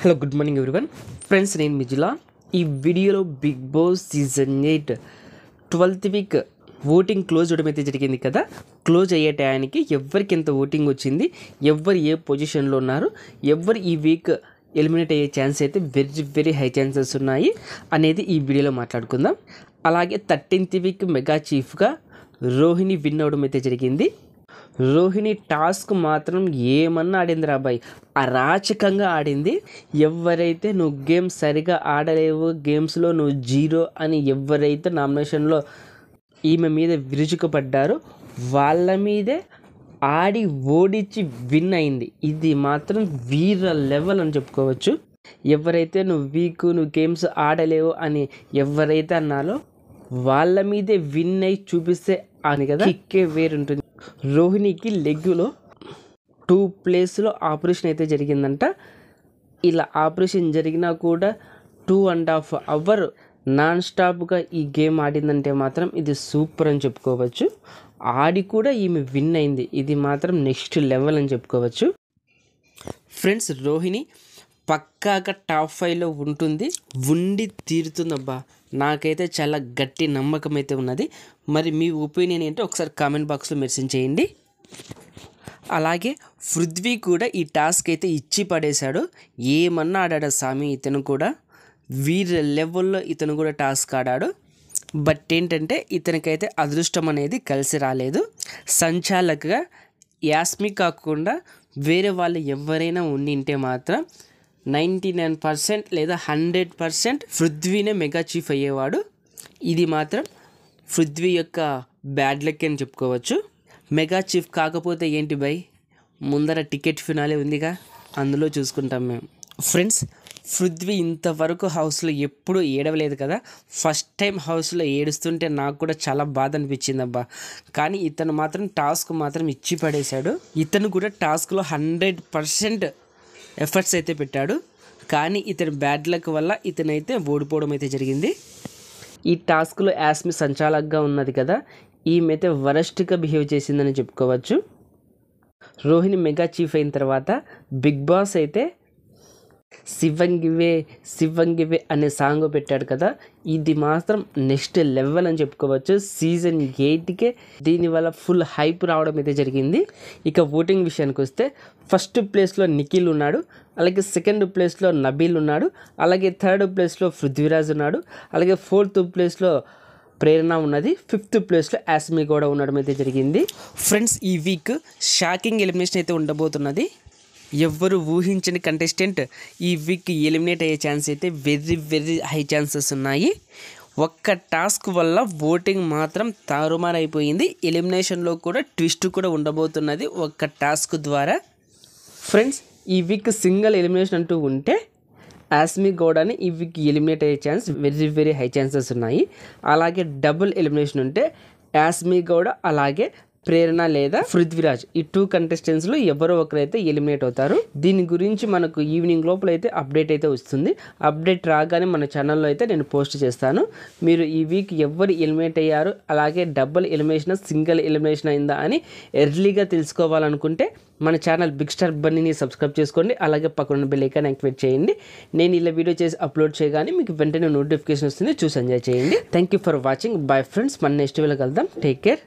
Hello good morning everyone friends, నేను మిజిలా. ఈ వీడియోలో Bigg Boss season 8 12th week voting close అవడం అయితే జరిగింది కదా. క్లోజ్ అయ్యే టయానికి ఎవరికి ఎంత ఓటింగ్ వచ్చింది, ఎవరు ఏ పొజిషన్లో ఉన్నారు, ఎవరు ఈ వీక్ ఎలిమినేట్ అయ్యే ఛాన్స్ అయితే వెరీ హై ఛాన్సెస్ ఉన్నాయి అనేది ఈ వీడియోలో మాట్లాడుకుందాం. అలాగే 13th వీక్ మెగా చీఫ్గా రోహిణి విన్ అవడం అయితే జరిగింది. రోహిణి టాస్క్ మాత్రం ఏమన్నా ఆడింది రాబాయ్, అరాచకంగా ఆడింది. ఎవరైతే నువ్వు గేమ్ సరిగా ఆడలేవు, గేమ్స్లో నువ్వు జీరో అని ఎవరైతే నామినేషన్లో ఈమె మీద విరుచుకుపడ్డారో వాళ్ళ మీదే ఆడి ఓడించి విన్ అయింది. ఇది మాత్రం వీర లెవెల్ అని చెప్పుకోవచ్చు. ఎవరైతే నువ్వు గేమ్స్ ఆడలేవు అని ఎవరైతే అన్నారో వాళ్ళ మీదే విన్ అయి చూపిస్తే అని కదా కిక్కే వేరుంటుంది. రోహిణికి లెగ్గులో 2 ప్లేస్లో ఆపరేషన్ అయితే జరిగిందంట. ఇలా ఆపరేషన్ జరిగినా కూడా 2.5 hours నాన్ స్టాప్గా ఈ గేమ్ ఆడిందంటే మాత్రం ఇది సూపర్ అని చెప్పుకోవచ్చు. ఆడి కూడా ఈమె విన్ అయింది. ఇది మాత్రం నెక్స్ట్ లెవెల్ అని చెప్పుకోవచ్చు. ఫ్రెండ్స్, రోహిణి పక్కాగా టాప్ 5లో ఉండి తీరుతుందబ్బా. నాకైతే చాలా గట్టి నమ్మకం అయితే ఉన్నది. మరి మీ ఒపీనియన్ ఏంటో ఒకసారి కామెంట్ బాక్స్లో మెన్షన్ చేయండి. అలాగే పృథ్వీ కూడా ఈ టాస్క్ అయితే ఇచ్చి పడేశాడు. ఏమన్నా ఆడాడు సామి, ఇతను కూడా వీర లెవెల్లో ఇతను కూడా టాస్క్ ఆడాడు. బట్ ఏంటంటే ఇతనికైతే అదృష్టం అనేది కలిసి రాలేదు. సంచాలకుగా యాస్మి కాకుండా వేరే వాళ్ళు ఎవరైనా ఉండింటే మాత్రం 99% లేదా 100% పృథ్వీనే మెగా చీఫ్ అయ్యేవాడు. ఇది మాత్రం పృథ్వీ యొక్క బ్యాడ్ లక్ అని చెప్పుకోవచ్చు. మెగా చీఫ్ కాకపోతే ఏంటి బై, ముందర టికెట్ ఫినాలే ఉందిగా, అందులో చూసుకుంటాం మేము. ఫ్రెండ్స్, పృథ్వీ ఇంతవరకు హౌస్లో ఎప్పుడూ ఏడవలేదు కదా. ఫస్ట్ టైం హౌస్లో ఏడుస్తుంటే నాకు కూడా చాలా బాధ అనిపించింది అబ్బా. కానీ ఇతను మాత్రం టాస్క్ మాత్రం ఇచ్చి పడేశాడు. ఇతను కూడా టాస్క్లో 100% ఎఫర్ట్స్ అయితే పెట్టాడు. కానీ ఇతని బ్యాడ్ లక్ వల్ల ఇతనైతే ఓడిపోవడం అయితే జరిగింది. ఈ టాస్క్లో యాస్మి సంచాలకుగా ఉన్నది కదా, ఈమెతే వరస్ట్గా బిహేవ్ చేసిందని చెప్పుకోవచ్చు. రోహిణి మెగా చీఫ్ అయిన తర్వాత బిగ్ బాస్ అయితే శివంగివే అనే సాంగ్ పెట్టాడు కదా. ఇది మాత్రం నెక్స్ట్ లెవెల్ అని చెప్పుకోవచ్చు. సీజన్ 8కే దీనివల్ల ఫుల్ హైప్ రావడం అయితే జరిగింది. ఇక ఓటింగ్ విషయానికి వస్తే ఫస్ట్ ప్లేస్లో నిఖిల్ ఉన్నాడు, అలాగే సెకండ్ ప్లేస్లో నబీల్ ఉన్నాడు, అలాగే థర్డ్ ప్లేస్లో పృథ్వీరాజ్ ఉన్నాడు, అలాగే 4th ప్లేస్లో ప్రేరణ ఉన్నది, 5th ప్లేస్లో యాస్మి కూడా ఉండడం అయితే జరిగింది. ఫ్రెండ్స్, ఈ వీక్ షాకింగ్ ఎలిమినేషన్ అయితే ఉండబోతున్నది. ఎవ్వరు ఊహించని కంటెస్టెంట్ ఈ వీక్ ఎలిమినేట్ అయ్యే ఛాన్స్ అయితే వెరీ హై ఛాన్సెస్ ఉన్నాయి. ఒక్క టాస్క్ వల్ల ఓటింగ్ మాత్రం తారుమారైపోయింది. ఎలిమినేషన్లో కూడా ట్విస్ట్ కూడా ఉండబోతున్నది ఒక్క టాస్క్ ద్వారా. ఫ్రెండ్స్, ఈ వీక్ సింగిల్ ఎలిమినేషన్ అంటూ ఉంటే యాస్మి గౌడని ఈ వీక్ ఎలిమినేట్ అయ్యే ఛాన్స్ వెరీ హై ఛాన్సెస్ ఉన్నాయి. అలాగే డబుల్ ఎలిమినేషన్ ఉంటే యాస్మి గౌడ అలాగే ప్రేరణ లేదా పృథ్వీరాజ్, ఈ 2 కంటెస్టెంట్స్లో ఎవరో ఒకరైతే ఎలిమినేట్ అవుతారు. దీని గురించి మనకు ఈవినింగ్ లోపల అయితే అప్డేట్ అయితే వస్తుంది. అప్డేట్ రాగానే మన ఛానల్లో అయితే నేను పోస్ట్ చేస్తాను. మీరు ఈ వీక్ ఎవరు ఎలిమినేట్ అయ్యారు, అలాగే డబుల్ ఎలిమినేషన్ సింగిల్ ఎలిమినేషన్ అయిందా అని ఎర్లీగా తెలుసుకోవాలనుకుంటే మన ఛానల్ బిగ్ స్టార్ బన్నీని సబ్స్క్రైబ్ చేసుకోండి. అలాగే పక్కన బెల్ ఐకాన్ యాక్టివేట్ చేయండి. నేను ఇలా వీడియో చేసి అప్లోడ్ చేయగానే మీకు వెంటనే నోటిఫికేషన్ వస్తుంది, చూసి ఎంజాయ్ చేయండి. Thank you for watching. Bye friends, మన నెక్స్ట్ వీడియోలో కలుద్దాం. Take care.